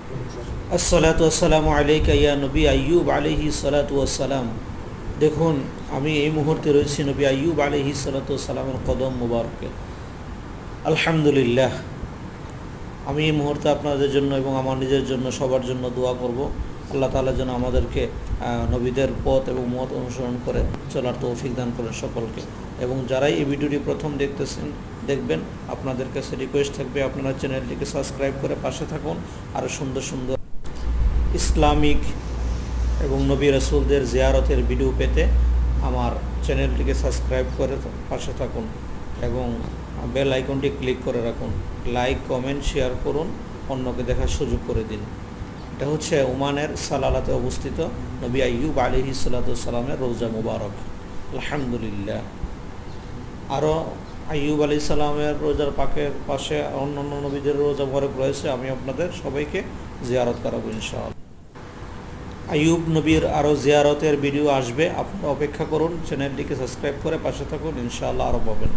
আসসালাতু আসসালামু আলাইকা ইয়া নবী আইয়ুব আলাইহিস সালাতু ওয়াসসালাম। দেখুন, আমি এই মুহূর্তে রয়েছি নবী আইয়ুব আলাইহিস সালাতু ওয়াসসালামের কদম মুবারকে। আলহামদুলিল্লাহ। আমি এই মুহূর্তে আপনাদের জন্য এবং আমার নিজের জন্য সবার জন্য দোয়া করব। আল্লাহ তাআলা যেন আমাদেরকে নবীদের পথ এবং মত অনুসরণ করে চলার তৌফিক দান করেন সকলকে। এবং যারাই এই ভিডিওটি প্রথম দেখবেন, আপনাদের কাছে রিকোয়েস্ট থাকবে আপনারা চ্যানেলটিকে সাবস্ক্রাইব করে পাশে থাকুন। আরও সুন্দর সুন্দর ইসলামিক এবং নবী রাসূলদের জিয়ারতের ভিডিও পেতে আমার চ্যানেলটিকে সাবস্ক্রাইব করে পাশে থাকুন এবং বেল আইকনটি ক্লিক করে রাখুন। লাইক, কমেন্ট, শেয়ার করুন, অন্যকে দেখার সুযোগ করে দিন। এটা হচ্ছে ওমানের সালালাতে অবস্থিত নবী আইয়ুব আলাইহিস সালাতু ওয়াস সালামের রওজা মুবারক। আলহামদুলিল্লাহ। আরও আইয়ুব আলাইহিস সালামের রোজার পাশে অন্যান্য নবীদের রোজা মুবারক রয়েছে। আমি আপনাদের সবাইকে জিয়ারত করাবো ইনশাআল্লাহ। আইয়ুব নবীর আরও জিয়ারতের ভিডিও আসবে, আপনারা অপেক্ষা করুন। চ্যানেলটিকে সাবস্ক্রাইব করে পাশে থাকুন, ইনশাআল্লাহ আরও পাবেন।